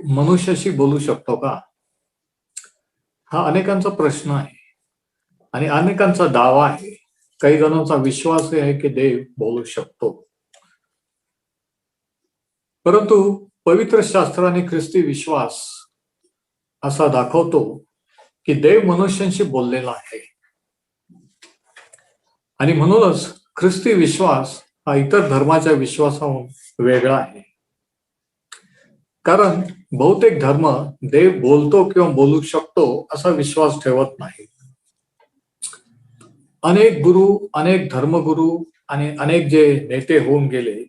मनुष्याशी बोलू शकतो का? हा अनेकांचा प्रश्न आहे आणि अनेकांचा दावा आहे. काही जणांचा विश्वास आहे की देव बोलू शकतो. परंतु पवित्र शास्त्र आणि ख्रिस्ती विश्वास असा दाखवतो की देव मनुष्यांशी बोललेला आहे. आणि म्हणूनच ख्रिस्ती विश्वास हा इतर धर्माच्या विश्वासाहून वेगळा आहे. कारण बहुतेक धर्म देव बोलतो किंवा बोलू शकतो असा विश्वास ठेवत नाही. अनेक गुरु, अनेक धर्मगुरु आणि अनेक जे नेते होऊन गेले,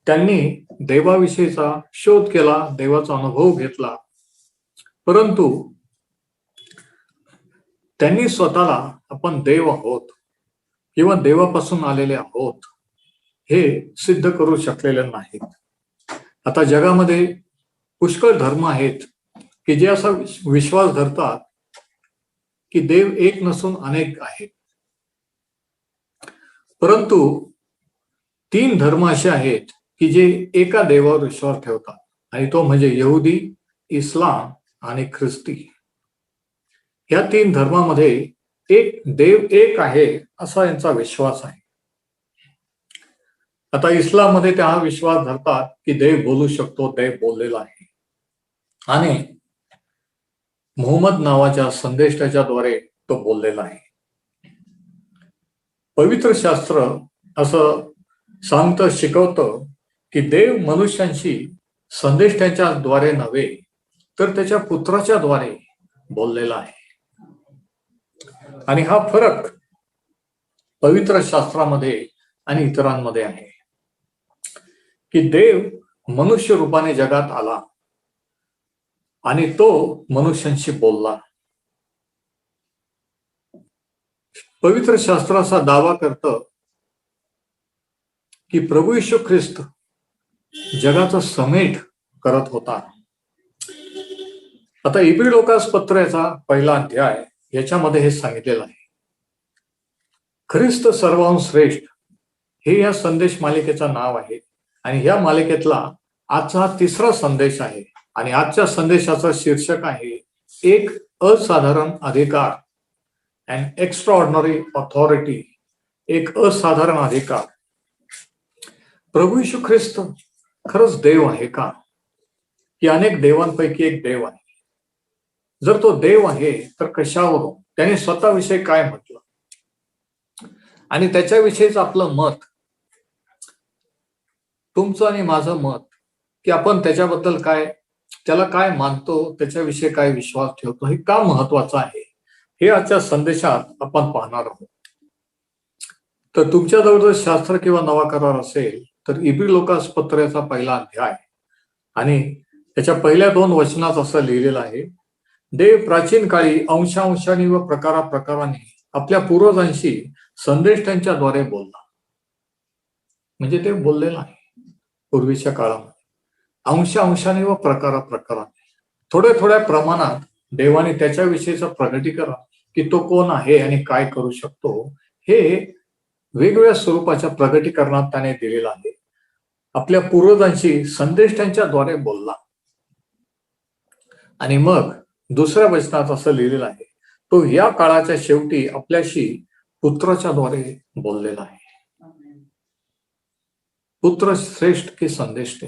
त्यांनी देवाविषयीचा शोध केला, देवाचा अनुभव घेतला, परंतु त्यांनी स्वतःला आपण देव आहोत किंवा देवापासून आलेले आहोत हे सिद्ध करू शकलेले नाहीत. आता जगामध्ये पुष्कळ धर्म आहेत की जे असा विश्वास धरतात की देव एक नसून अनेक आहेत. परंतु 3 धर्म असे आहेत की जे एका देवावर विश्वास ठेवतात, आणि तो म्हणजे यहुदी, इस्लाम आणि ख्रिस्ती. या 3 धर्मामध्ये एक देव एक आहे असा यांचा विश्वास आहे. आता इस्लाम मध्ये ते हा विश्वास धरतात की देव बोलू शकतो, देव बोललेला आहे, आणि मोहम्मद नावाच्या संदेष्टाच्याद्वारे तो बोललेला आहे. पवित्र शास्त्र असं सांगतं, शिकवतं की देव मनुष्यांशी संदेष्टाच्या द्वारे नव्हे तर त्याच्या पुत्राच्या द्वारे बोललेला आहे. आणि हा फरक पवित्र शास्त्रामध्ये आणि इतरांमध्ये आहे की देव मनुष्य रूपाने जगात आला आणि तो मनुष्यांशी बोलला. पवित्र शास्त्र असा दावा करतं की प्रभू येशू ख्रिस्त जगाचा समेट करत होता. आता इब्री लोकास पत्राचा 1 अध्याय याच्यामध्ये हे सांगितलेलं आहे. ख्रिस्त सर्वाहून श्रेष्ठ हे या संदेश मालिकेचं नाव आहे, आणि या मालिकेतला आजचा हा 3रा संदेश आहे. आणि आजच्या संदेशाचं शीर्षक आहे एक असाधारण अधिकार, अन एक्स्ट्राऑर्डिनरी ऑथॉरिटी. एक असाधारण अधिकार. प्रभू येशू ख्रिस्त खरंच देव आहे का? की अनेक देवांपैकी एक देव आहे? जर तो देव आहे तर कशावरून? त्याने स्वतःविषयी काय म्हटलं आणि त्याच्याविषयीच आपलं मत, तुमचं आणि माझं मत, की आपण त्याच्याबद्दल काय, त्याला काय मानतो, त्याच्याविषयी काय विश्वास ठेवतो, हे का महत्वाचं आहे हे आजच्या संदेशात आपण पाहणार आहोत. तर तुमच्याजवळ जर शास्त्र किंवा नवा करार असेल तर इब्री लोकास पत्राचा 1 अध्याय आणि त्याच्या पहिल्या 2 वचनात असं लिहिलेलं आहे, देव प्राचीन काळी अंशांशाने व प्रकाराप्रकाराने आपल्या पूर्वजांशी संदेष्टांच्या द्वारे बोलला. म्हणजे ते बोललेलं आहे पूर्वीच्या काळामध्ये अंशांशाने व प्रकाराप्रकाराने. थोड्या प्रमाणात देवाने त्याच्याविषयीचं प्रगटीकरण की तो कोण आहे आणि काय करू शकतो हे वेगवेगळ्या स्वरूपाच्या प्रगटीकरणात त्याने दिलेलं आहे. आपल्या पूर्वजांशी संदेष्टांच्या द्वारे बोलला. आणि मग 2ऱ्या वचनात असं लिहिलेलं आहे, तो या काळाच्या शेवटी आपल्याशी पुत्राच्या द्वारे बोललेला आहे. पुत्र श्रेष्ठ की संदेष्टे.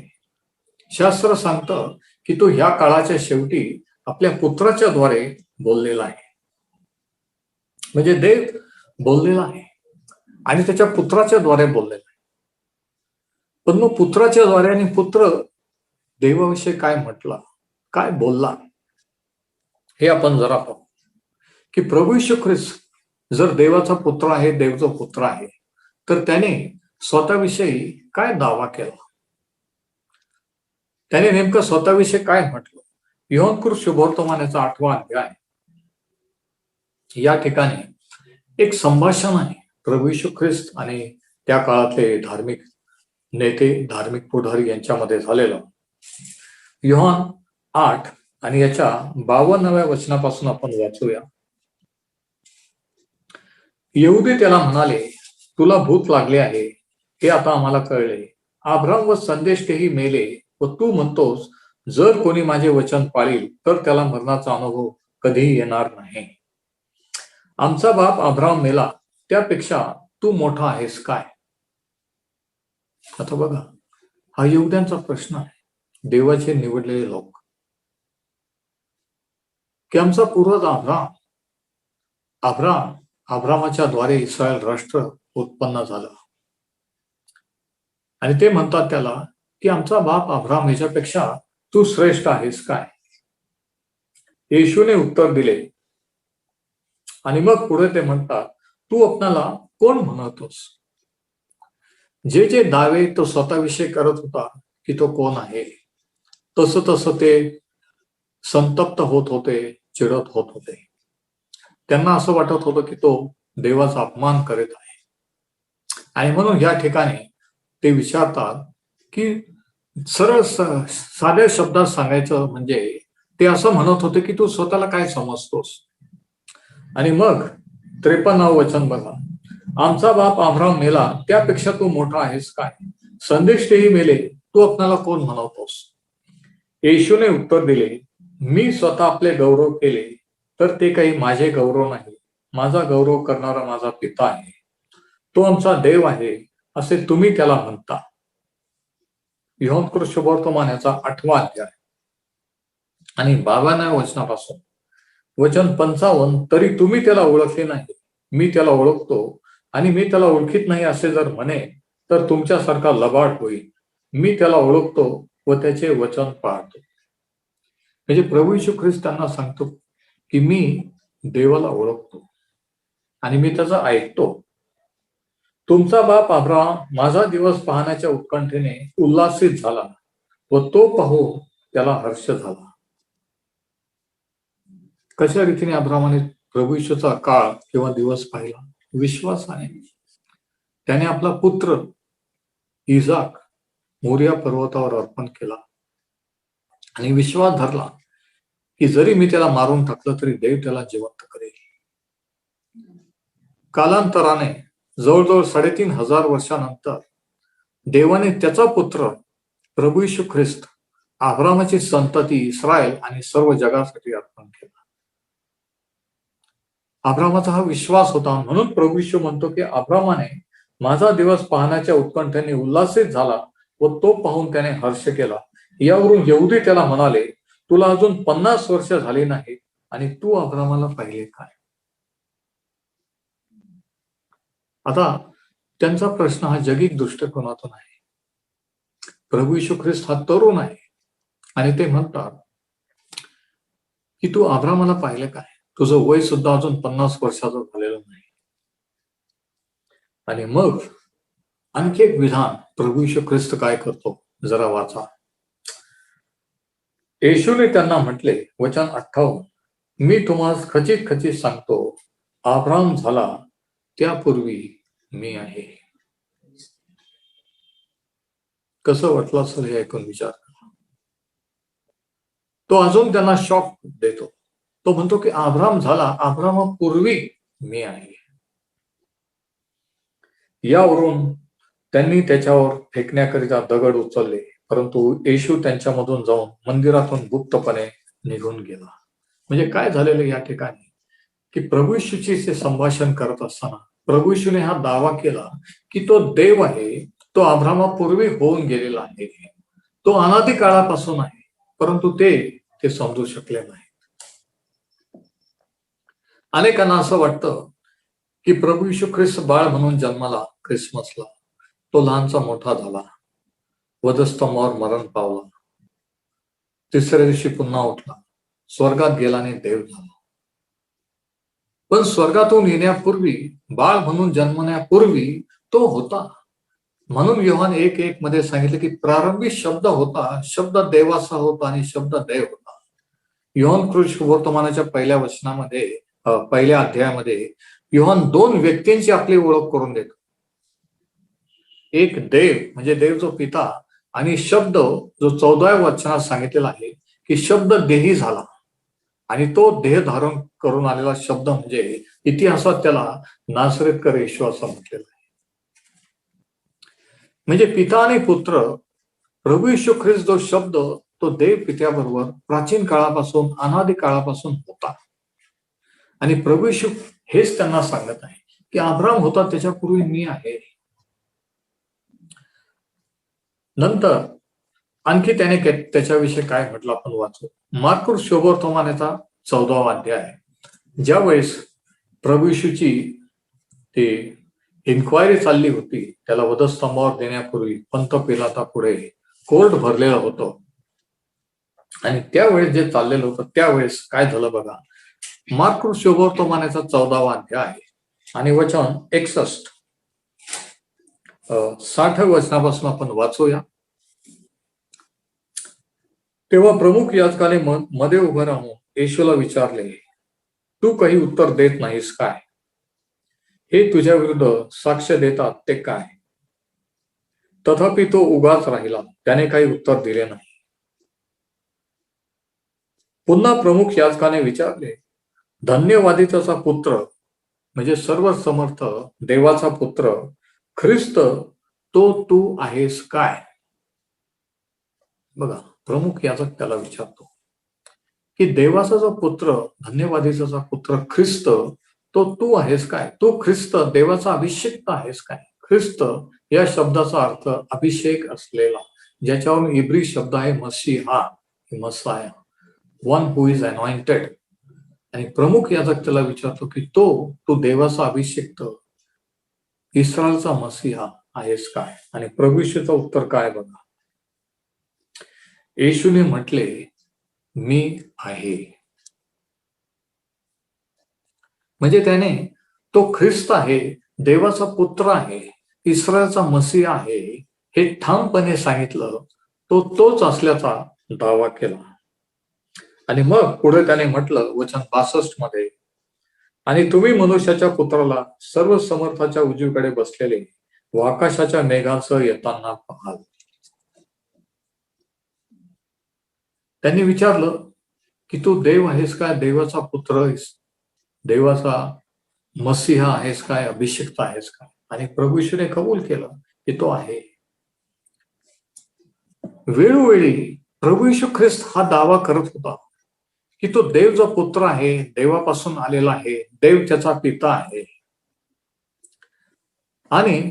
शास्त्र सांगतं की तो ह्या काळाच्या शेवटी आपल्या पुत्राच्या द्वारे बोललेला आहे. म्हणजे देव बोललेला आहे आणि त्याच्या पुत्राच्या द्वारे बोललेला आहे. पण मग पुत्राच्या द्वारे आणि पुत्र देवाविषयी काय म्हटलं, काय बोलला हे आपण जरा पाहू. की प्रभू येशू ख्रिस्त जर देवाचा पुत्र आहे, देवचा पुत्र आहे, तर त्याने स्वतःविषयी काय दावा केला, त्याने नेमकं स्वतःविषयी काय म्हटलं. योहानकृत शुभवर्तमानाचा 8वा अध्याय या ठिकाणी एक संभाषण आहे प्रभू येशू ख्रिस्त आणि त्या काळातले धार्मिक नेते, धार्मिक पुढारी यांच्यामध्ये झालेलं. योहान 8 आणि याच्या 52व्या वचनापासून आपण वाचूया. यहुदी त्याला म्हणाले, तुला भूत लागले आहे हे आता आम्हाला कळले. अब्राम व संदेष्टेही मेले व तू म्हणतोस जर कोणी माझे वचन पाळील तर त्याला मरणाचा अनुभव कधीही येणार नाही. आमचा बाप अब्राहम मेला त्यापेक्षा तू मोठा आहेस काय? आता बघा, हा यहुद्यांचा प्रश्न आहे, देवाचे निवडलेले लोक, की आमचा पूर्वज अब्रामाच्या द्वारे इस्रायल राष्ट्र उत्पन्न झालं, आणि ते म्हणतात त्याला की आमचा बाप अब्राम याच्यापेक्षा तू श्रेष्ठ आहेस काय? येशूने उत्तर दिले, आणि मग पुढे ते म्हणतात, तू आपणाला कोण म्हणतोस? जे जे दावे तो स्वतःविषयी करत होता की तो कोण आहे, तसं तसं ते संतप्त होत होते, चिडत होत होते. त्यांना असं वाटत होतं की तो देवाचा अपमान करीत आहे. आणि म्हणून या ठिकाणी ते विचारतात की सरळ साध्या शब्दात सांगायचं म्हणजे ते असं म्हणत होते की तू स्वतःला काय समजतोस? आणि मग 53 वचन बघा, आमचा बाप अब्राम मेला त्यापेक्षा तू मोठा आहेस काय? संदेष्टेही मेले, तू आपल्याला कोण म्हणतोस? येशूने उत्तर दिले, मी स्वतः आपले गौरव केले तर ते काही माझे गौरव नाही, माझा गौरव करणारा माझा पिता आहे, तो आमचा देव आहे असे तुम्ही त्याला म्हणता. योहान शुभवर्तमान याचा 8वा अध्याय आणि 12व्या वचनापासून वचन 55, तरी तुम्ही त्याला ओळखले नाही, मी त्याला ओळखतो आणि मी त्याला ओळखीत नाही असे जर म्हणे तर तुमच्यासारखा लबाड होईल. मी त्याला ओळखतो व त्याचे वचन पाळतो. म्हणजे प्रभू येशू ख्रिस्त त्यांना सांगतो की मी देवाला ओळखतो आणि मी त्याचा ऐकतो. तुमचा बाप अब्राम माझा दिवस पाहण्याच्या उत्कंठेने उल्हासित झाला व तो पाहून त्याला हर्ष झाला. कशा रीतीने अब्रामाने प्रभू येशूचा काळ किंवा दिवस पाहिला? विश्वासाने. त्याने आपला पुत्र इजाक मोरिया पर्वतावर अर्पण केला आणि विश्वास धरला की जरी मी त्याला मारून टाकलं तरी देव त्याला जिवंत करेल. कालांतराने जवळजवळ 3500 वर्षानंतर देवाने त्याचा पुत्र प्रभू येशू ख्रिस्त अब्रामाची संतती इस्रायल आणि सर्व जगासाठी अर्पण केला. अब्रामाचा हा विश्वास होता, म्हणून प्रभू येशू म्हणतो की अब्रामाने माझा दिवस पाहण्याच्या उत्कंठेने उल्हासित झाला व तो पाहून त्याने हर्ष केला. यावरून यहुदी त्याला म्हणाले, तुला अजून 50 वर्ष झाली नाही आणि तू अब्रामाला पाहिले काय? आता त्यांचा प्रश्न हा जगिक दृष्टिकोनातून आहे. प्रभू येशू ख्रिस्त हा तरुण आहे आणि ते म्हणतात की तू अब्रामाला पाहिले काय? तुझं वय सुद्धा अजून 50 वर्षाचं झालेलं नाही. आणि मग आणखी एक विधान प्रभू येशू ख्रिस्त काय करतो जरा वाचा. येशूने त्यांना म्हटले, वचन 58, मी तुम्हाला खचित खचित सांगतो, अब्राम झाला त्यापूर्वी मी आहे. कसं वाटलं असेल हे ऐकून विचार. तो अजून त्यांना शॉक देतो. तो म्हणतो की अब्राम झाला, अब्रामापूर्वी मी आहे. यावरून त्यांनी त्याच्यावर फेकण्याकरिता दगड उचलले, परंतु येशू त्यांच्यामधून जाऊन मंदिरातून गुप्तपणे निघून गेला. म्हणजे काय झालेलं या ठिकाणी की प्रभू येशूची ते संभाषण करत असताना प्रभू येशूने हा दावा केला की तो देव आहे, तो अब्रामापूर्वी होऊन गेलेला आहे, तो अनादी काळापासून आहे, परंतु ते समजू शकले नाही. अनेकांना असं वाटतं की प्रभू येशू ख्रिस्त बाळ म्हणून जन्माला ख्रिसमसला, तो लहानचा मोठा झाला, वधस्तंभावर मरण पावला, तिसऱ्या दिवशी पुन्हा उठला, स्वर्गात गेला आणि देव झाला. पण स्वर्गातून येण्यापूर्वी, बाळ म्हणून जन्मण्यापूर्वी तो होता. म्हणून योहान 1:1 मध्ये सांगितलं की प्रारंभी शब्द होता, शब्द देवाचा होता आणि शब्द देव होता. योहान शुभवर्तमानाच्या पहिल्या वचनामध्ये, पहिल्या अध्यायामध्ये योहान 2 व्यक्तींची आपली ओळख करून देतो. एक देव म्हणजे देव जो पिता, आणि शब्द जो 14व्या वचनात सांगितलेला आहे की शब्द देही झाला, आणि तो देह धारण करून आलेला शब्द म्हणजे इतिहासात त्याला नासरेतकर येशू असं म्हटलेलं आहे. म्हणजे पिता आणि पुत्र, प्रभू येशू ख्रिस्त जो शब्द तो देव पित्याबरोबर प्राचीन काळापासून अनादी काळापासून होता. आणि प्रभू येशू हेच त्यांना सांगत आहे की अब्राहम होता त्याच्यापूर्वी मी आहे. नंतर आणखी त्याने त्याच्याविषयी काय म्हटलं आपण वाचू. मार्कुस शुभवर्तमानाचा 14वा अध्याय. ज्या वेळेस प्रभू येशूची ती इन्क्वायरी चालली होती, त्याला वधस्तंभावर देण्यापूर्वी पंत पिलाता पुढे कोर्ट भरलेलं होतं. आणि त्यावेळेस जे चाललेलं होतं त्यावेळेस काय झालं बघा. मार्कुस शुभवर्तमानाचा 14वा अध्याय आणि वचन 61 60 वचनापासून आपण वाचूया. तेव्हा प्रमुख याजकाने मध्ये उभं राहून येशूला विचारले, तू काही उत्तर देत नाहीस काय? हे तुझ्या विरुद्ध साक्ष देतात ते काय? तथापि तो उगाच राहिला, त्याने काही उत्तर दिले नाही. पुन्हा प्रमुख याजकाने विचारले, धन्यवादिताचा पुत्र म्हणजे सर्व समर्थ देवाचा पुत्र ख्रिस्त तो तू आहेस काय? बघा, प्रमुख याजक त्याला विचारतो की देवाचा जो पुत्र, धन्यवादिताचा पुत्र ख्रिस्त तो तू आहेस काय? तू ख्रिस्त देवाचा अभिषेक आहेस काय? ख्रिस्त या शब्दाचा अर्थ अभिषेक असलेला, ज्याच्यावरून इब्री शब्द आहे मसीहा, Messiah, one who is anointed. आणि प्रमुख याजक त्याला विचारतो की तू देवाचा अभिषेक इस्रायलचा मसीहा आहेस काय? आणि प्रभू येशूचं उत्तर काय बघा. येशूने म्हटले, मी आहे. म्हणजे त्याने तो ख्रिस्त आहे, देवाचा पुत्र आहे, इस्रायलचा मसीहा आहे हे ठामपणे सांगितलं. तो तोच असल्याचा दावा केला. आणि मग पुढे त्याने म्हटलं वचन 62 मध्ये, आणि तुम्ही मनुष्याच्या पुत्राला सर्व समर्थाच्या उजवीकडे बसलेले व आकाशाच्या मेघासह येताना पाहाल. त्यांनी विचारलं की तू देव आहेस काय? देवाचा पुत्र आहेस, देवाचा मसीहा आहेस काय? अभिषिक्त आहेस काय? आणि प्रभू येशूने कबूल केलं की तो आहे. वेळोवेळी प्रभू येशू ख्रिस्त हा दावा करत होता की तो देव जो पुत्र आहे, देवापासून आलेला आहे, देव त्याचा पिता आहे. आणि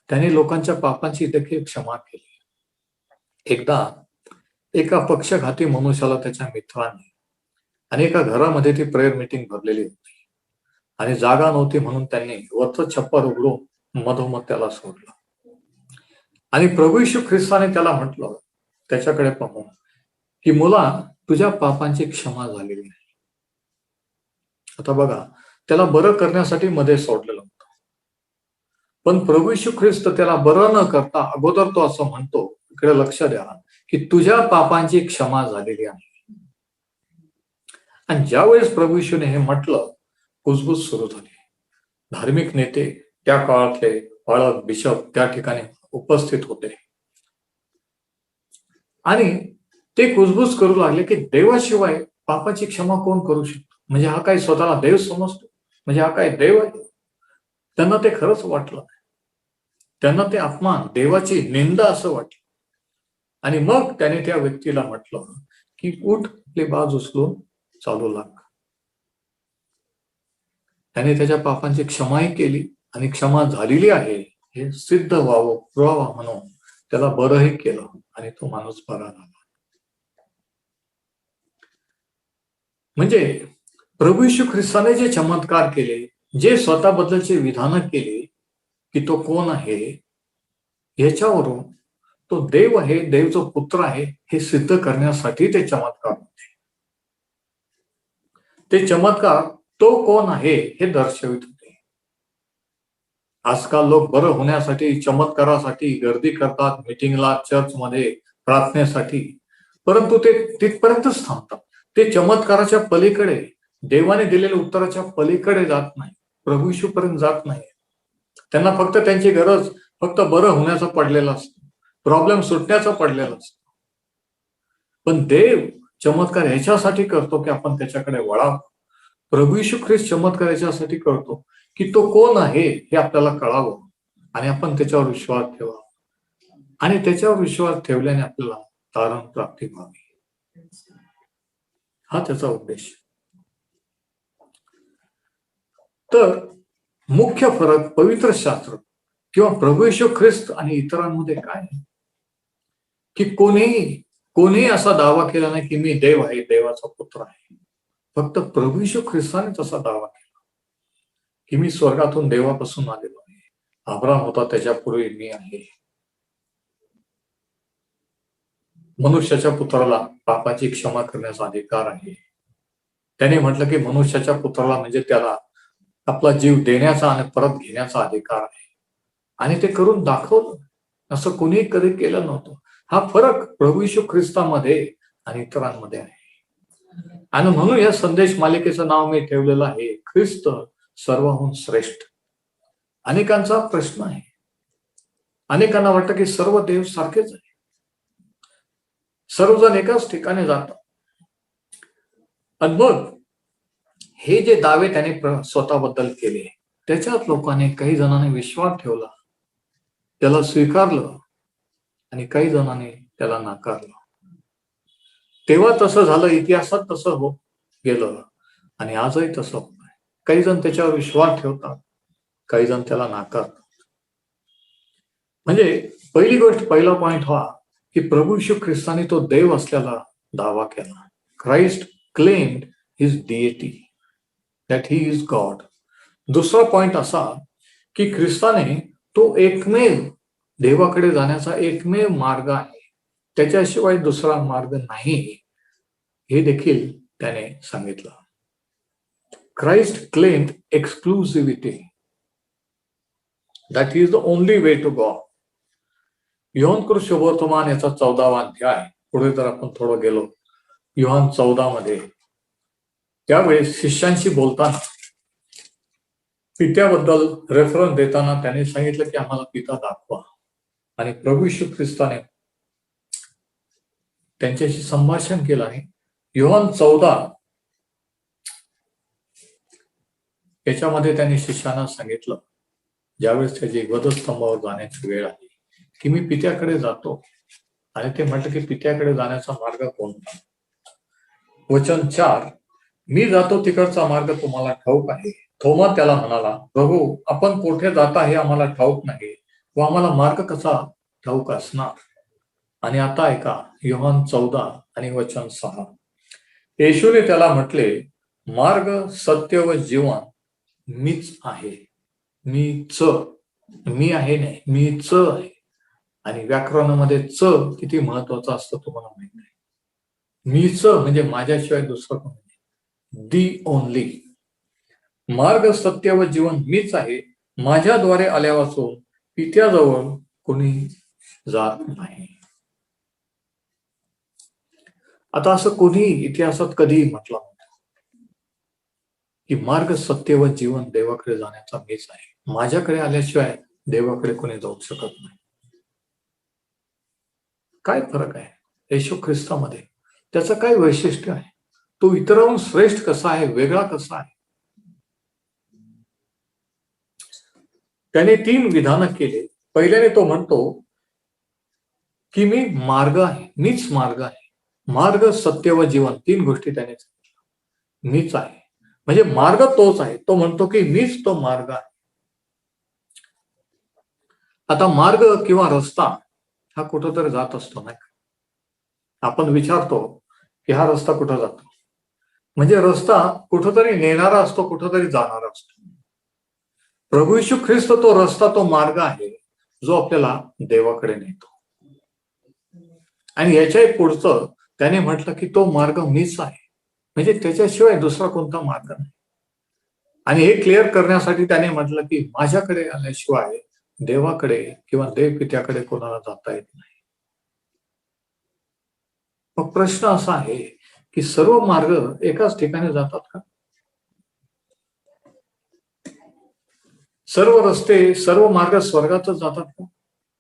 त्याने लोकांच्या पापांची देखील क्षमा केली. एकदा एका पक्षघाती मनुष्याला त्याच्या मित्राने आणि एका घरामध्ये ती प्रेयर मीटिंग भरलेली होती आणि जागा नव्हती म्हणून त्यांनी वरचं छप्पर उघडून मधोमध त्याला सोडलं. आणि प्रभू येशू ख्रिस्ताने त्याला म्हटलं, त्याच्याकडे पाहून, की मुला तुझ्या पापांची क्षमा झालेली आहे. आता बघा, त्याला बरं करण्यासाठी मध्ये सोडलेलं होतं, पण प्रभू येशू ख्रिस्त त्याला बरं न करता अगोदर तो असं म्हणतो, इकडे लक्ष द्या, की तुझ्या पापांची क्षमा झालेली आहे. आणि ज्यावेळेस प्रभू येशूने हे म्हटलं, कुजबूज सुरू झाली. धार्मिक नेते, त्या काळातले पाळक, बिशप त्या ठिकाणी उपस्थित होते आणि ते कुजबूज करू लागले की देवाशिवाय पापाची क्षमा कोण करू शकतो? म्हणजे हा काय स्वतःला देव समजतो? म्हणजे हा काय देव आहे? त्यांना ते खरंच वाटलं. त्यांना ते अपमान, देवाची निंदा असं वाटलं. आणि मग त्याने त्या व्यक्तीला म्हटलं की उठ, आपली बाज उचलून चालू लाग. त्याने त्याच्या पापांची क्षमाही केली आणि क्षमा झालेली आहे हे सिद्ध व्हावं, पुरावा म्हणून त्याला बरंही केलं आणि तो माणूस बरा झाला. म्हणजे प्रभू येशू ख्रिस्ताने जे चमत्कार केले, जे स्वतःबद्दलचे विधान केले की तो कोण आहे, याच्यावरून तो देव आहे, देव जो पुत्र आहे हे सिद्ध करण्यासाठी ते चमत्कार होते. ते चमत्कार तो कोण आहे हे दर्शवित होते. आजकाल लोक बरं होण्यासाठी, चमत्कारासाठी गर्दी करतात, मीटिंगला, चर्चमध्ये, प्रार्थनेसाठी, परंतु ते तिथपर्यंतच थांबतात. ते चमत्काराच्या पलीकडे, देवाने दिलेल्या उत्तराच्या पलीकडे जात नाही, प्रभू येशूपर्यंत जात नाही. त्यांना फक्त त्यांची गरज फक्त बरं होण्याचा पडलेला असतो, प्रॉब्लेम सुटण्याचा पडलेला असतो. पण देव चमत्कार ह्याच्यासाठी करतो की आपण त्याच्याकडे वळावं. प्रभू येशू ख्रिस्त चमत्कार याच्यासाठी करतो की तो कोण आहे हे आपल्याला कळावं आणि आपण त्याच्यावर विश्वास ठेवावा. आणि त्याच्यावर विश्वास ठेवल्याने आपल्याला तारण प्राप्ती व्हावी, हा त्याचा उद्देश. तर मुख्य फरक पवित्र शास्त्र किंवा प्रभू येशू ख्रिस्त आणि इतरांमध्ये काय आहे की कोणीही असा दावा केला नाही की मी देव आहे, देवाचा पुत्र आहे. फक्त प्रभू येशू ख्रिस्ताने तसा दावा केला की मी स्वर्गातून देवापासून आलेलो आहे. अब्राहम होता त्याच्यापूर्वी मी आहे. मनुष्याच्या पुत्राला पापाची क्षमा करण्याचा अधिकार आहे. त्याने म्हटलं की मनुष्याच्या पुत्राला म्हणजे त्याला आपला जीव देण्याचा आणि परत घेण्याचा अधिकार आहे, आणि ते करून दाखवलं. असं कोणी कधी केलं नव्हतं. हा फरक प्रभू येशू ख्रिस्तामध्ये आणि इतरांमध्ये आहे. आणि म्हणून या संदेश मालिकेचं नाव मी ठेवलेलं आहे ख्रिस्त सर्वहून श्रेष्ठ. अनेकांचा प्रश्न आहे, अनेकांना वाटतं की सर्व देव सारखेच आहे, सर्वजण एकाच ठिकाणी जातात. आणि मग हे जे दावे त्याने स्वतःबद्दल केले त्याच्यात लोकांनी, काही जणांनी विश्वास ठेवला, त्याला स्वीकारलं, आणि काही जणांनी त्याला नाकारलं. तेव्हा तसं झालं, इतिहासात तसं हो गेलं, आणि आजही तसं होत आहे. काही जण त्याच्यावर विश्वास ठेवतात, काही जण त्याला नाकारतात. म्हणजे पहिली गोष्ट, पहिला पॉइंट हा की प्रभू येशू ख्रिस्ताने तो देव असल्याला दावा केला. Christ claimed his deity, that he is God. दुसरा पॉइंट असा की ख्रिस्ताने तो एकमेव देवाकडे जाण्याचा एकमेव मार्ग आहे, त्याच्याशिवाय दुसरा मार्ग नाही, हे देखील त्याने सांगितलं. Christ claimed exclusivity, that is the only way to God. योहान कृत शुभवर्तमान याचा 14वा अध्याय, पुढे जर आपण थोडं गेलो योहान 14 मध्ये, त्यावेळेस शिष्यांशी बोलताना पित्याबद्दल रेफरन्स देताना त्याने सांगितलं की आम्हाला पिता दाखवा. आणि प्रभू येशू ख्रिस्ताने त्यांच्याशी संभाषण केलं आहे. योहान 14 याच्यामध्ये त्यांनी शिष्यांना सांगितलं, ज्यावेळेस त्याची वधस्तंभावर जाण्याची वेळ आली, की मी पित्याकडे जातो. आणि ते म्हटलं की पित्याकडे जाण्याचा मार्ग कोणता? वचन 4, मी जातो तिकडचा मार्ग तुम्हाला ठाऊक आहे. थोमा त्याला म्हणाला, प्रभू आपण कोठे जाता हे आम्हाला ठाऊक नाही, व आम्हाला मार्ग कसा ठाऊक असणार? आणि आता ऐका योहान 14 आणि वचन 6. येशूने त्याला म्हटले, मार्ग सत्य व जीवन मीच आहे. मी आहे नाही, मीच आहे. आणि व्याकरणामध्ये च किती महत्वाचं असतं तुम्हाला माहित नाही. मीच म्हणजे माझ्याशिवाय दुसरं कोण नाही, दी ओनली. मार्ग सत्य व जीवन मीच आहे, माझ्याद्वारे आल्यापासून पित्याजवळ कोणी जात नाही. आता असं कोणी इतिहासात कधी म्हटलं नव्हतं की मार्ग सत्य व जीवन देवाकडे जाण्याचा मीच आहे, माझ्याकडे आल्याशिवाय देवाकडे कोणी जाऊ शकत नाही. काय फरक आहे येशू ख्रिस्तामध्ये? त्याचं काय वैशिष्ट्य आहे? तो इतरांहून श्रेष्ठ कसा आहे, वेगळा कसा आहे? त्याने 3 विधानं केले. पहिल्याने तो म्हणतो की मी मार्ग आहे, मीच मार्ग आहे. मार्ग सत्य व जीवन 3 गोष्टी त्याने सांगितल्या. मीच आहे म्हणजे मार्ग तोच आहे. तो म्हणतो की मीच तो मार्ग आहे. आता मार्ग किंवा रस्ता हा कुठंतरी जात असतो नाही का? आपण विचारतो की हा रस्ता कुठं जातो, म्हणजे रस्ता कुठंतरी नेणारा असतो, कुठंतरी जाणारा असतो. प्रभू येशू ख्रिस्त तो रस्ता, तो मार्ग आहे जो आपल्याला देवाकडे नेतो. आणि याच्याही पुढचं त्याने म्हटलं की तो मार्ग मीच आहे, म्हणजे त्याच्याशिवाय दुसरा कोणता मार्ग नाही. आणि हे क्लिअर करण्यासाठी त्याने म्हटलं की माझ्याकडे आल्याशिवाय देवाकडे किंवा देव पित्याकडे कोणाला जाता येत नाही. मग प्रश्न असा आहे की सर्व मार्ग एकाच ठिकाणी जातात का? सर्व रस्ते, सर्व मार्ग स्वर्गातच जातात का?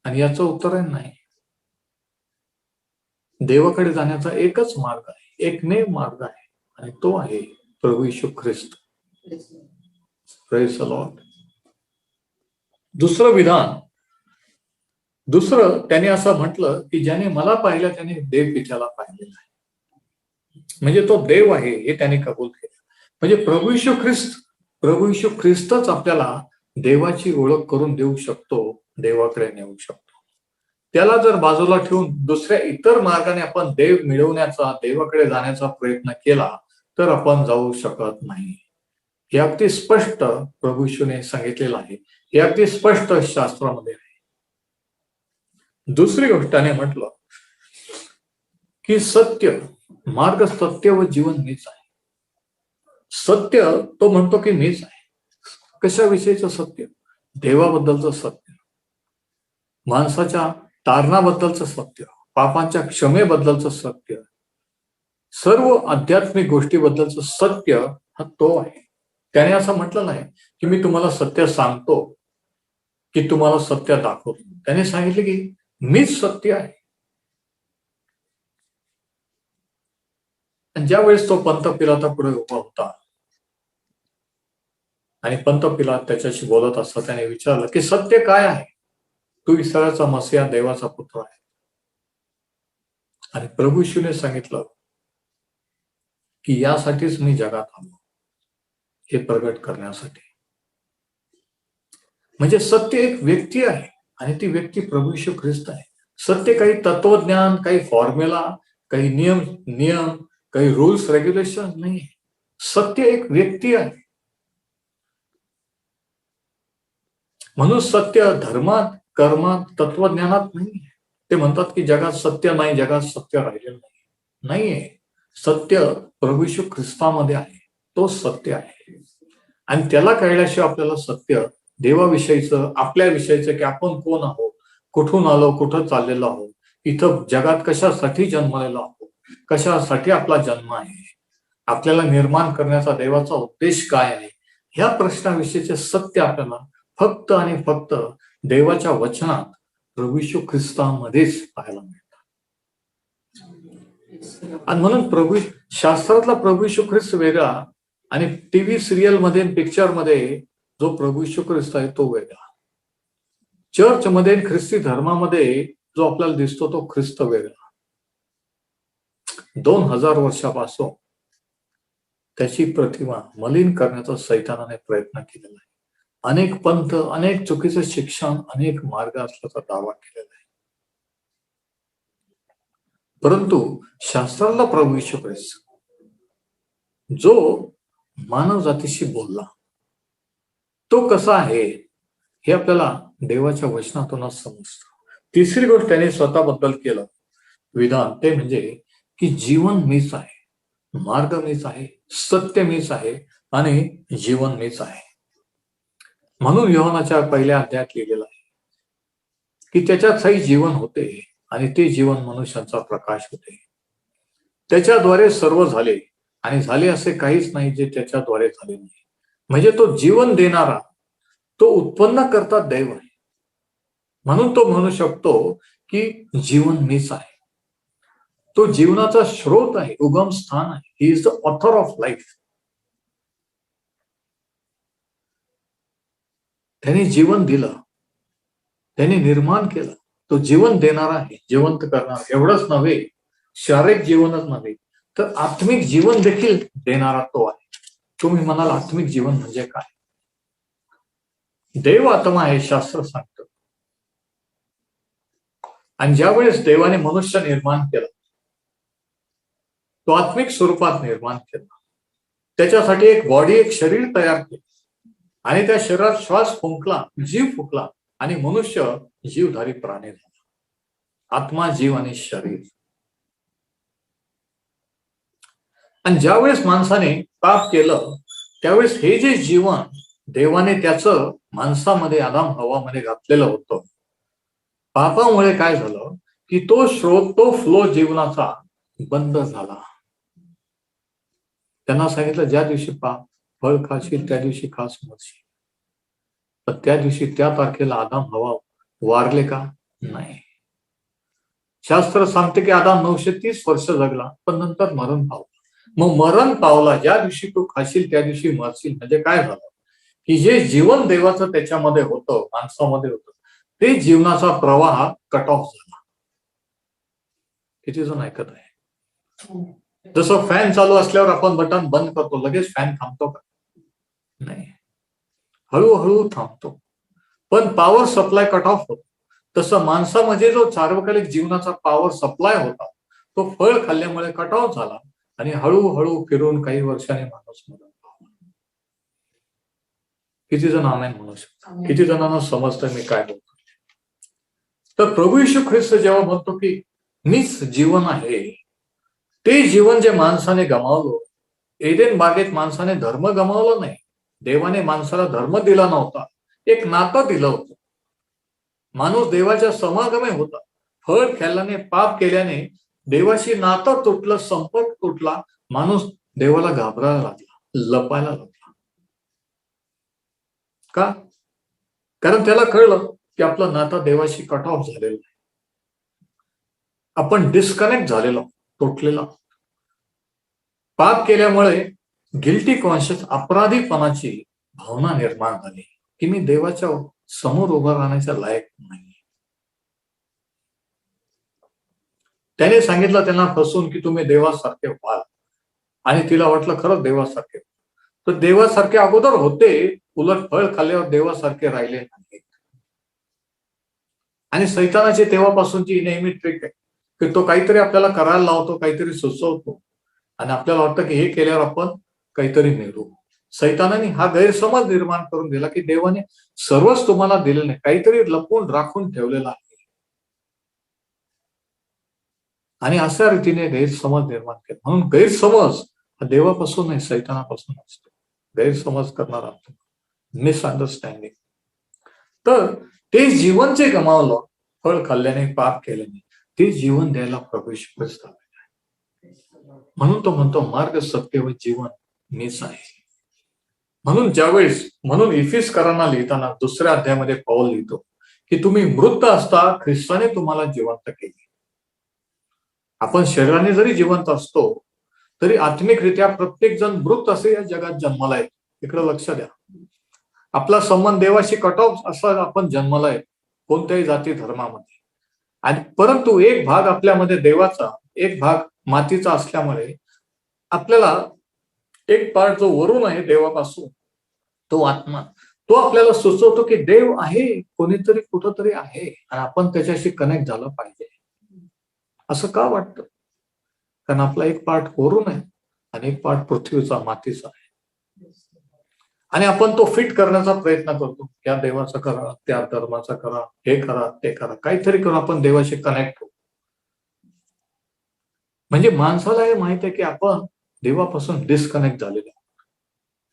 आणि याचं उत्तर आहे नाही. देवाकडे जाण्याचा एकच मार्ग आहे, एकमेव मार्ग आहे, आणि तो आहे प्रभू येशू ख्रिस्त. Praise the lord. दुसरं विधान, दुसरं त्याने असं म्हटलं की ज्याने मला पाहिलं त्याने देव पित्याला पाहिलेला आहे. म्हणजे तो देव आहे हे त्याने कबूल केलं. म्हणजे प्रभू येशू ख्रिस्तच आपल्याला देवाची ओळख करून देऊ शकतो, देवाकडे नेऊ शकतो. त्याला जर बाजूला ठेवून दुसऱ्या इतर मार्गाने आपण देव मिळवण्याचा, देवाकडे जाण्याचा प्रयत्न केला तर आपण जाऊ शकत नाही. हे अगदी स्पष्ट प्रभू येशूने सांगितलेलं आहे. हे अगदी स्पष्ट शास्त्रामध्ये आहे. दुसरी गोष्ट त्याने म्हटलं की सत्य मार्ग, सत्य व जीवन मीच आहे. सत्य तो म्हणतो की मीच आहे. कशाविषयीचं सत्य? देवाबद्दलचं सत्य, माणसाच्या तारणाबद्दलचं सत्य, पापांच्या क्षमेबद्दलचं सत्य, सर्व आध्यात्मिक गोष्टीबद्दलचं सत्य हा तो आहे. त्याने असं म्हटलं नाही की मी तुम्हाला सत्य सांगतो, की तुम्हाला सत्य दाखवतो. त्याने सांगितले की मीच सत्य आहे. ज्या वेळेस तो पंत पिलाता पुढे उभा होता आणि पंत पिलात त्याच्याशी बोलत असता त्याने विचारलं की सत्य काय आहे? तू इस्रायलचा मसीहा, देवाचा पुत्र आहे. आणि प्रभू येशूने सांगितलं की यासाठीच मी जगात आलो, हे प्रगट करण्यासाठी. म्हणजे सत्य एक व्यक्ती आहे आणि ती व्यक्ती प्रभू येशू ख्रिस्त आहे. सत्य काही तत्वज्ञान, काही फॉर्म्युला, काही नियम, काही रूल्स रेग्युलेशन नाही. सत्य एक व्यक्ती आहे. म्हणून सत्य धर्मात, कर्मात, तत्वज्ञानात नाही. ते म्हणतात की जगात सत्य नाही, जगात सत्य राहिलेलं नाही. नाहीये. सत्य प्रभू येशू ख्रिस्तामध्ये आहे. तो सत्य आहे. आणि त्याला कळल्याशिवाय आपल्याला सत्य देवाविषयीचं, आपल्याविषयीचं, की आपण कोण आहोत, कुठून आलो, कुठं चाललेलो आहोत, इथं जगात कशासाठी जन्मलेलो आहोत, कशासाठी आपला जन्म आहे, आपल्याला निर्माण करण्याचा देवाचा उद्देश काय आहे, ह्या प्रश्नाविषयीचे सत्य आपल्याला फक्त आणि फक्त देवाच्या वचनात प्रभू येशू ख्रिस्तामध्येच पाहायला मिळतात. आणि म्हणून शास्त्रातला प्रभू येशू ख्रिस्त वेगळा आणि टीव्ही सिरियल मध्ये, पिक्चर मध्ये जो प्रभू येशू ख्रिस्त आहे तो वेगळा. चर्च मध्ये, ख्रिस्ती धर्मामध्ये जो आपल्याला दिसतो तो ख्रिस्त वेगळा. 2000 वर्षापासून त्याची प्रतिमा मलिन करण्याचा सैतानाने प्रयत्न केलेला आहे. अनेक पंथ, अनेक चुकीचं शिक्षण, अनेक मार्ग असल्याचा दावा केलेला आहे. परंतु शास्त्राला प्रभू येशू ख्रिस्त जो मानव जातीशी बोलला तो कसा आहे हे आपल्याला देवाच्या वचनातूनच समजतं. तिसरी गोष्ट त्याने स्वतःबद्दल केलं विधान, ते म्हणजे की जीवन मीच आहे, मार्ग मीच आहे, सत्य मीच आहे आणि जीवन मीच आहे. म्हणून योहानाच्या पहिल्या अध्यायात लिहिलेलं आहे की त्याच्यातही जीवन होते आणि ते जीवन मनुष्यांचा प्रकाश होते. त्याच्याद्वारे सर्व झाले आणि झाले असे काहीच नाही जे त्याच्याद्वारे झाले नाही. म्हणजे तो जीवन देणारा, तो उत्पन्न करता दैव आहे. म्हणून तो म्हणू शकतो की जीवन मीच आहे. तो जीवनाचा स्रोत आहे, उगम स्थान आहे. He is the author of life. त्याने जीवन दिलं, त्याने निर्माण केलं. तो जीवन देणारा आहे, जिवंत करणार. एवढंच नव्हे, शारीरिक जीवनच नव्हे तर आत्मिक जीवन देखील देणारा तो आहे. तुम्ही म्हणाल आत्मिक जीवन म्हणजे काय? देव आत्मा आहे शास्त्र सांगतं. आणि ज्या वेळेस देवाने मनुष्य निर्माण केला, तो आत्मिक स्वरूपात निर्माण केला. त्याच्यासाठी एक बॉडी, एक शरीर तयार केलं आणि त्या शरीरात श्वास फुंकला, जीव फुंकला आणि मनुष्य जीवधारी प्राणी झाला. आत्मा, जीव आणि शरीर. आणि ज्यावेळेस माणसाने पाप केलं त्यावेळेस हे जे जीवन देवाने त्याचं माणसामध्ये, आदाम हवामध्ये घातलेलं होतं, पापामुळे काय झालं की तो स्रोत, तो फ्लो जीवनाचा बंद झाला. त्यांना सांगितलं ज्या दिवशी फळ खाशील त्या दिवशी खास मरशील. तर त्या दिवशी, त्या तारखेला आदाम हवा वारले का? नाही. शास्त्र सांगते की आदाम 930 वर्ष जगला पण नंतर मरण पावला. मग मरण पावला, ज्या दिवशी तू खाशील त्या दिवशी मरशील. म्हणजे काय झालं की जे जीवन देवाचं त्याच्यामध्ये होतं, माणसामध्ये होतं, ते जीवनाचा प्रवाह कट ऑफ झाला. किती जण ऐकत आहे? जसं फॅन चालू असल्यावर आपण बटन बंद करतो, लगेच फॅन थांबतो का? नाही, हळूहळू थांबतो. पण पॉवर सप्लाय कट ऑफ होतो. तसं माणसामध्ये जो सार्वकालिक जीवनाचा पॉवर सप्लाय होता तो फळ खाल्ल्यामुळे कट ऑफ झाला आणि हळूहळू फिरून काही वर्षांनी माणूस मरण पावला. किती जण आमेन म्हणू शकतात? किती जणांना समजतं मी काय बोलतो? तर प्रभू येशू ख्रिस्त जेव्हा म्हणतो की मीच जीवन आहे, ते जीवन जे माणसाने गमावलं, एदेन बागेत माणसाने धर्म गमावला नाही. देवाने माणसाला धर्म दिला नव्हता, एक नातं दिलं होतं. माणूस देवाच्या समागमे होता. फळ खाल्ल्याने, पाप केल्याने देवाशी नातं तुटलं, संपर्क तुटला. माणूस देवाला घाबरायला लागला, लपायला लागला. का? कारण त्याला कळलं की आपलं नातं देवाशी कट ऑफ झालेलं आहे. आपण डिस्कनेक्ट झालेलो, तुटलेला. पाप केल्यामुळे गिल्टी कॉन्शियस, अपराधीपणाची भावना निर्माण झाली की मी देवाच्या समोर उभं राहण्याच्या लायक नाही. त्याने सांगितलं त्यांना फसून की तुम्ही देवासारखे व्हाल, आणि तिला वाटलं खरंच देवासारखे. तर देवासारखे अगोदर होते, उलट फळ खाल्ल्यावर देवासारखे राहिले नाहीत. आणि सैतानाची तेव्हापासूनची नेहमी ट्रिक आहे की तो काहीतरी आपल्याला करायला लावतो, काहीतरी सुचवतो, आणि आपल्याला वाटतं की हे केल्यावर आपण काहीतरी मिळवू. सैतानाने हा गैरसमज निर्माण करून दिला की देवाने सर्वच तुम्हाला दिलेलं नाही, काहीतरी लपवून राखून ठेवलेला आहे. आणि अशा रीतीने गैरसमज निर्माण केला. म्हणून गैरसमज हा देवापासून नाही, सैतानापासून असतो. गैरसमज करणारा, मिसअंडरस्टँडिंग. तर ते जीवन जे गमावलं फळ खाल्ल्याने, पाप केल्याने, ते जीवन द्यायला प्रभू येशू ख्रिस्त आले. म्हणून तो म्हणतो मार्ग, सत्य व जीवन मीच आहे. म्हणून इफिसकरांना लिहिताना 2ऱ्या अध्यायामध्ये पौल लिहितो की तुम्ही मृत असता ख्रिस्ताने तुम्हाला जिवंत केले. आपण शरीराने जरी जिवंत असतो तरी आत्मिकरित्या प्रत्येक जण मृत असे या जगात जन्माला येतो. इकडे लक्ष द्या. आपला संबंध देवाशी कट ऑफ असा आपण जन्माला येतो कोणत्याही जाती धर्मामध्ये. आणि परंतु एक भाग आपल्यामध्ये देवाचा, एक भाग मातीचा असल्यामुळे आपल्याला एक पार्ट जो वरून आहे देवापासून, तो आत्मा, तो आपल्याला सुचवतो की देव आहे, कोणीतरी कुठंतरी आहे आणि आपण त्याच्याशी कनेक्ट झालं पाहिजे. असं का वाटतं? कारण आपला एक पार्ट वरून आहे आणि एक पार्ट पृथ्वीचा, मातीचा आहे. आणि आपण तो फिट करण्याचा प्रयत्न करतो. त्या देवाचा करा, त्या धर्माचा करा, हे करा, ते करा, काहीतरी करून आपण देवाशी कनेक्ट होऊ. म्हणजे माणसाला हे माहित आहे की आपण देवापासून डिस्कनेक्ट झालेलो,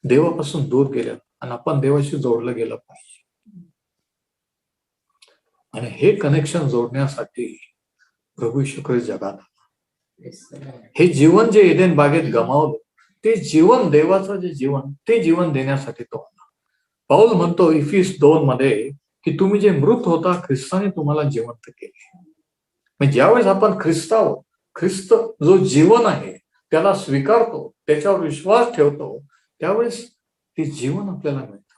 देवापासून दूर गेलेलो, आणि आपण देवाशी जोडलं गेलं पाहिजे. आणि हे कनेक्शन जोडण्यासाठी प्रभू येशू ख्रिस्त जगात आला. हे जीवन जे एदेन बागेत गमावलं, ते जीवन, देवाचं जे जीवन, ते जीवन देण्यासाठी तो आला. पौल म्हणतो इफिस 2 मध्ये की तुम्ही जे मृत होता ख्रिस्ताने तुम्हाला जिवंत केले. म्हणजे ज्यावेळेस आपण ख्रिस्तावर, ख्रिस्त जो जीवन आहे त्याला स्वीकारतो, त्याच्यावर विश्वास ठेवतो, त्यावेळेस ते जीवन आपल्याला मिळतं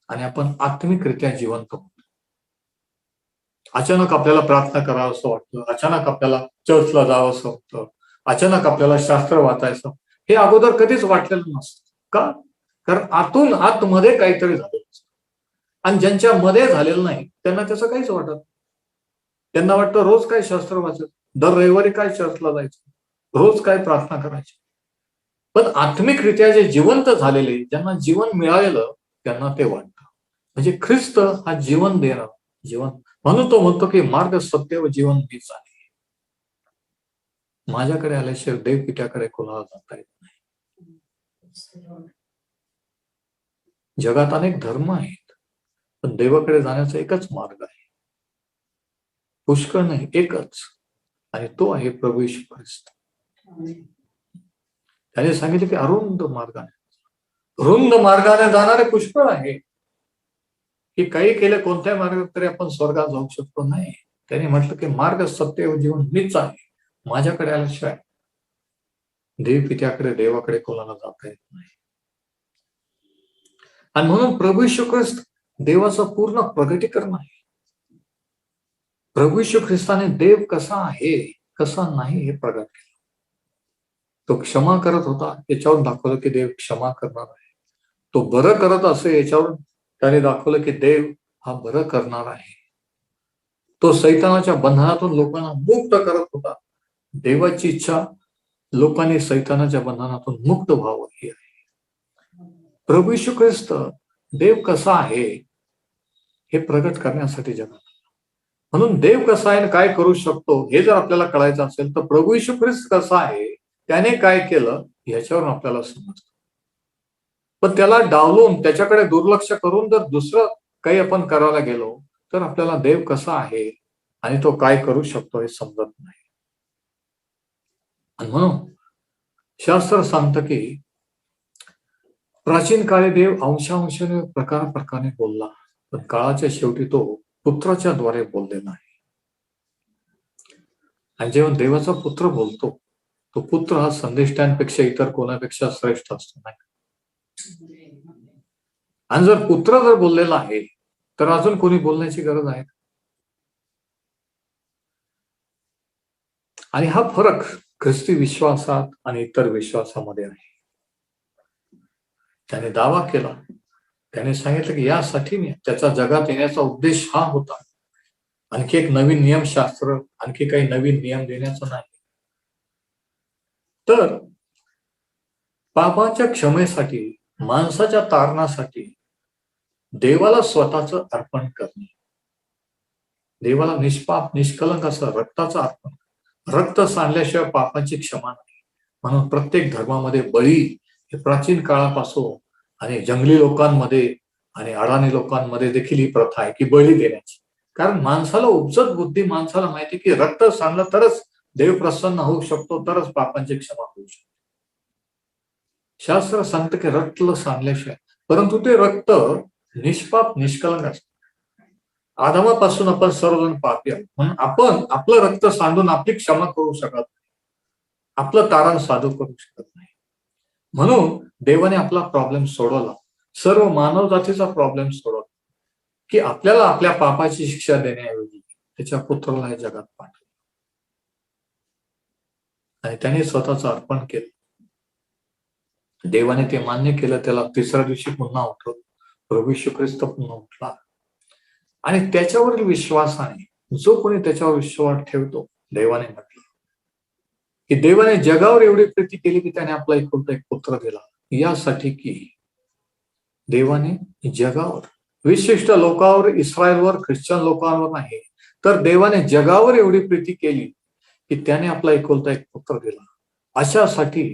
आणि आपण आत्मिकरित्या जिवंत होतो. अचानक आपल्याला प्रार्थना करावं असं वाटतं, अचानक आपल्याला चर्चला जावं असं वाटतं, अचानक आपल्याला शास्त्र वाचायचं, हे अगोदर कधीच वाटलेलं नसतं. का? कारण आतून आतमध्ये काहीतरी झालेलं असतं. आणि ज्यांच्या मध्ये झालेलं नाही त्यांना त्याचं काहीच वाटत. त्यांना वाटतं रोज काय शास्त्र वाचायचं, दर रविवारी काय चर्चला जायचं, रोज काय प्रार्थना करायची. पण आत्मिकरित्या जे जिवंत झालेले, ज्यांना जीवन मिळालेलं, त्यांना ते वाटतं. म्हणजे ख्रिस्त हा जीवन देणार जीवन. म्हणून तो म्हणतो की मार्ग, सत्य व जीवन मीच आहे. माझ्याकडे आल्याशिवाय देव पित्याकडे कोणाला जाता येत नाही. जगात अनेक धर्म आहेत, पण देवाकडे जाण्याचा एकच मार्ग आहे. पुष्कळ नाही, एकच, आणि तो आहे प्रभू येशू ख्रिस्त. त्याने सांगितले की अरुंद मार्गाने जाणारे पुष्कळ आहे. की काही केलं कोणत्याही मार्गात तरी आपण स्वर्गात जाऊ शकतो नाही. त्यांनी म्हटलं की मार्ग, सत्य व जीवन मीच आहे. माझ्याकडे आल्याशिवाय देव पित्याकडे, देवाकडे कोणाला जाता येत नाही. आणि म्हणून प्रभू येशू ख्रिस्त देवाचं पूर्ण प्रगटीकरण आहे. प्रभू येशू ख्रिस्ताने देव कसा आहे कसा नाही हे प्रगट केलं. तो क्षमा करत होता, याच्यावरून दाखवलं की देव क्षमा करणार आहे. तो बरं करत असे, याच्यावरून त्याने दाखवलं की देव हा बरं करणार आहे. तो सैतानाच्या बंधनातून लोकांना मुक्त करत होता. देवाची इच्छा लोकांनी सैतानाच्या बंधनातून मुक्त व्हावं ही आहे. प्रभू येशू ख्रिस्त देव कसा आहे हे प्रगट करण्यासाठी जगात. म्हणून देव कसा आहे काय करू शकतो हे जर आपल्याला कळायचं असेल तर प्रभू येशू ख्रिस्त कसा आहे, त्याने काय केलं ह्याच्यावरून आपल्याला समजतं. पण त्याला डावलून त्याच्याकडे दुर्लक्ष करून जर दुसरं काही आपण करायला गेलो तर आपल्याला देव कसा आहे आणि तो काय करू शकतो हे समजत नाही. आणि म्हणून शास्त्र सांगतं की प्राचीन काळी देव अंशांशाने प्रकाराने बोलला, पण काळाच्या शेवटी तो पुत्राच्या द्वारे बोललेला आहे. आणि जेव्हा देवाचा पुत्र बोलतो, तो पुत्र हा संदेष्टांपेक्षा इतर कोणापेक्षा श्रेष्ठ असतो नाही. आणि जर पुत्र जर बोललेला आहे तर अजून कोणी बोलण्याची गरज आहे. आणि हा फरक ख्रिस्ती विश्वासात आणि इतर विश्वासामध्ये आहे. त्याने दावा केला, त्याने सांगितलं की यासाठी मी त्याचा जगात येण्याचा उद्देश हा होता. आणखी एक नवीन नियमशास्त्र, आणखी काही नवीन नियम देण्याचा नाही, तर पापाच्या क्षमेसाठी, माणसाच्या तारणासाठी देवाला स्वतःचं अर्पण करणे. देवाला निष्पाप निष्कलंक असं रक्ताचं अर्पण. रक्त सांडल्याशिवाय पापाची क्षमा नाही. म्हणून प्रत्येक धर्मामध्ये बळी हे प्राचीन काळापासून आणि जंगली लोकांमध्ये आणि अडाणी लोकांमध्ये देखील ही प्रथा आहे की बळी देण्याची. कारण माणसाला उपजत बुद्धी, माणसाला माहिती की रक्त सांडलं तरच देव प्रसन्न होऊ शकतो, तरच पापांची क्षमा होऊ शकते. शास्त्र सांगतं की रक्त सांडल्याशिवाय, परंतु ते रक्त निष्पाप निष्कलंक असतं. आदामापासून आपण सर्वजण पापी आहोत, म्हणून आपण आपलं रक्त सांडून आपली क्षमा करू शकत नाही, आपलं तारण साधू करू शकत नाही. म्हणून देवाने आपला प्रॉब्लेम सोडवला, सर्व मानव जातीचा प्रॉब्लेम सोडवला की आपल्याला आपल्या पापाची शिक्षा देण्याऐवजी त्याच्या पुत्राला या जगात पाठवलं आणि त्याने स्वतःचं अर्पण केलं. देवाने ते मान्य केलं, त्याला तिसऱ्या दिवशी पुन्हा उठवलं. प्रभू येशू ख्रिस्त पुन्हा उठला आणि त्याच्यावरील विश्वासाने जो कोणी त्याच्यावर विश्वास ठेवतो, देवाने म्हटलं की देवाने जगावर एवढी प्रीती केली की त्याने आपला एकुलता एक पुत्र दिला, यासाठी की देवाने जगावर, विशिष्ट लोकांवर, इस्रायलवर, ख्रिश्चन लोकांवर नाही, तर देवाने जगावर एवढी प्रीती केली की त्याने आपला एकुलता एक पुत्र दिला, अशासाठी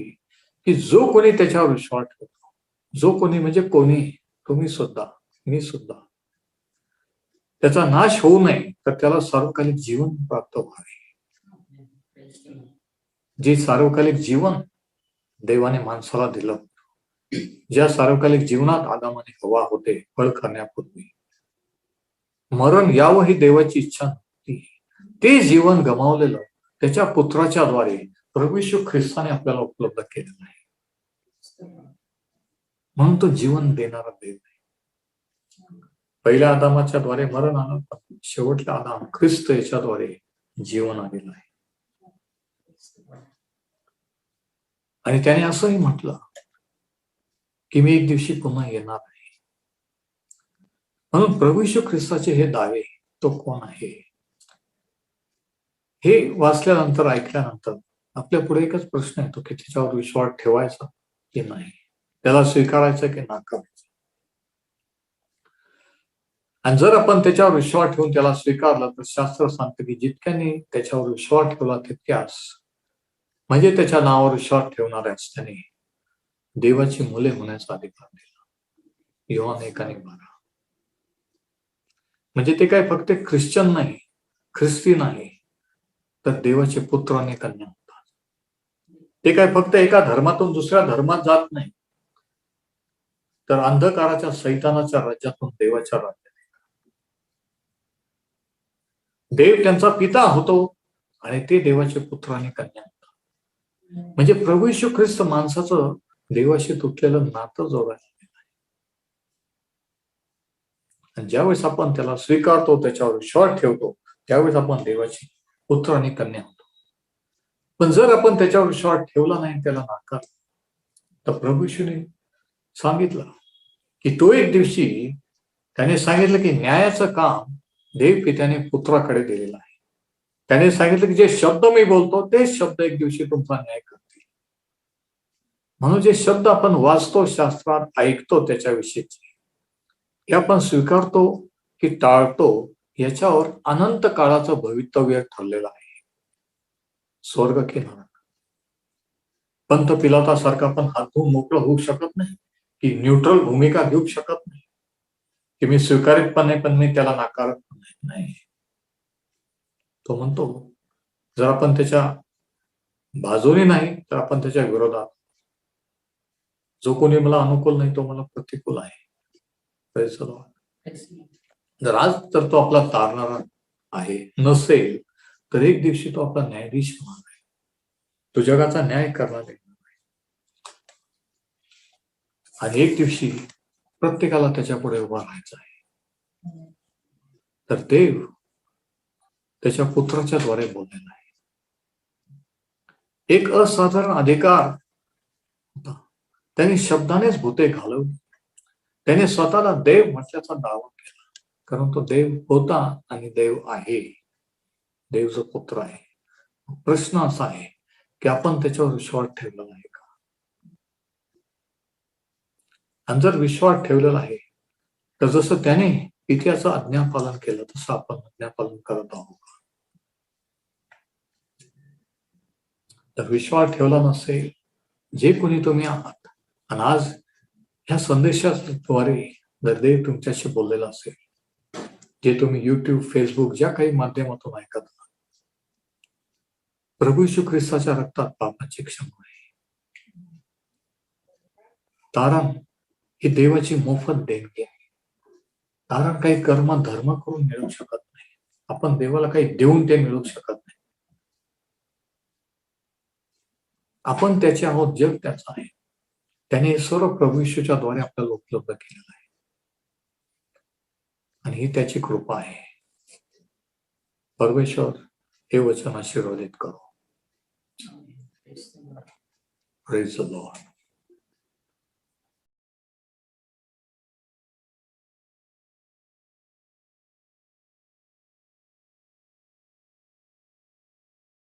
की जो कोणी त्याच्यावर विश्वास ठेवतो, जो कोणी म्हणजे कोणी, तुम्ही सुद्धा, मी सुद्धा, त्याचा नाश होऊ नये तर त्याला सार्वकालिक जीवन प्राप्त व्हावे. जे सार्वकालिक जीवन देवाने माणसाला दिलं, ज्या सार्वकालिक जीवनात आदामाने हवा होते फळ खाण्यापूर्वी, मरण यावं ही देवाची इच्छा नव्हती, ते जीवन गमावलेलं त्याच्या पुत्राच्या द्वारे प्रभू येशू ख्रिस्ताने आपल्याला उपलब्ध केलेलं आहे. म्हणून तो जीवन देणारा देव आहे. पहिल्या आदामाच्या द्वारे मरण आलं, पण शेवटच्या आदाम ख्रिस्त याच्याद्वारे जीवन आलेलं आहे. आणि त्याने असंही म्हटलं की मी एक दिवशी पुन्हा येणार आहे. म्हणून प्रभू येशू ख्रिस्ताचे हे दावे, तो कोण आहे हे वाचल्यानंतर, ऐकल्यानंतर आपल्या पुढे एकच प्रश्न येतो की त्याच्यावर विश्वास ठेवायचा की नाही, त्याला स्वीकारायचा की नाकारायचा. आणि जर आपण त्याच्यावर विश्वास ठेवून त्याला स्वीकारलं तर शास्त्र सांगतं की जितक्यांनी त्याच्यावर विश्वास ठेवला तितक्यास, म्हणजे त्याच्या नावावर विश्वास ठेवणाऱ्याच त्याने देवाची मुले होण्याचा अधिकार दिला. योहान 1:12. म्हणजे ते काय फक्त ख्रिश्चन नाही, ख्रिस्ती नाही, तर देवाचे पुत्र आणि कन्या होतात. ते काय फक्त एका धर्मातून दुसऱ्या धर्मात जात नाही, तर अंधकाराच्या सैतानाच्या राज्यातून देवाच्या राज्यात देव त्यांचा पिता होतो आणि ते देवाचे पुत्र आणि कन्या होतात. म्हणजे प्रभू येशू ख्रिस्त माणसाचं देवाशी तुटलेलं नातं जोडायला. आणि ज्यावेळेस आपण त्याला स्वीकारतो, त्याच्यावर विश्वास ठेवतो, त्यावेळेस आपण देवाची पुत्र आणि कन्या होतो. पण जर आपण त्याच्यावर विश्वास ठेवला नाही, त्याला नाकार, तर प्रभू येशूने सांगितलं की तो एक दिवशी त्याने सांगितलं की न्यायाचं काम देव पित्याने पुत्राकडे दिलेलं आहे. त्याने सांगितलं की जे शब्द मी बोलतो तेच शब्द एक दिवशी तुमचा न्याय करतील. म्हणून जे शब्द आपण वाचतो शास्त्रात, ऐकतो त्याच्याविषयीचे, हे आपण स्वीकारतो की टाळतो, याच्यावर अनंत काळाचं भवितव्य ठरलेलं आहे. स्वर्ग की नरक. पंत पिलातासारखा पण हात धुवून मोकळं होऊ शकत नाही, की न्यूट्रल भूमिका घेऊ शकत नाही, की मी स्वीकारित पण नाही पण मी त्याला नाकारत पण नाही. तो म्हणतो जर आपण त्याच्या बाजूने नाही तर आपण त्याच्या विरोधात. जो कोणी मला अनुकूल नाही तो मला प्रतिकूल आहे. जर आज तर तो आपला तारणारा आहे, नसेल तर एक दिवशी तो आपला न्यायाधीश होणार आहे. तो जगाचा न्याय करणार आहे. आणि एक दिवशी प्रत्येकाला त्याच्या पुढे उभा राहायचं आहे. तर देव त्याच्या पुत्राच्या द्वारे बोललेला आहे. एक असाधारण अधिकार होता. त्याने शब्दानेच भूते घालवली. त्याने स्वतःला देव म्हटल्याचा दावा केला, कारण तो देव होता आणि देव आहे. देव जो पुत्र आहे. प्रश्न असा आहे की आपण त्याच्यावर विश्वास ठेवलेला आहे का? आणि जर विश्वास ठेवलेला आहे तर जसं त्याने पित्याचं आज्ञापालन केलं तसं आपण आज्ञापालन करत आहोत. तर विश्वास ठेवला नसेल, जे कोणी तुम्ही आहात, आणि आज ह्या संदेशाद्वारे जर देव तुमच्याशी बोललेला असेल, जे तुम्ही युट्यूब, फेसबुक ज्या काही माध्यमातून ऐकत आहात, प्रभू येशू ख्रिस्ताच्या रक्तात पापाची क्षमा आहे. तारण ही देवाची मोफत देणगी आहे. तारण काही कर्म धर्म करून मिळू शकत नाही. आपण देवाला काही देऊन ते मिळू शकत नाही. आपण त्याचे आहोत, जग त्याचा आहे. त्याने सर्व प्रभू येशूच्या द्वारे आपल्याला उपलब्ध केलेलं आहे आणि ही त्याची कृपा आहे. परमेश्वर हे वचन आशीर्वादित करो. Praise the Lord.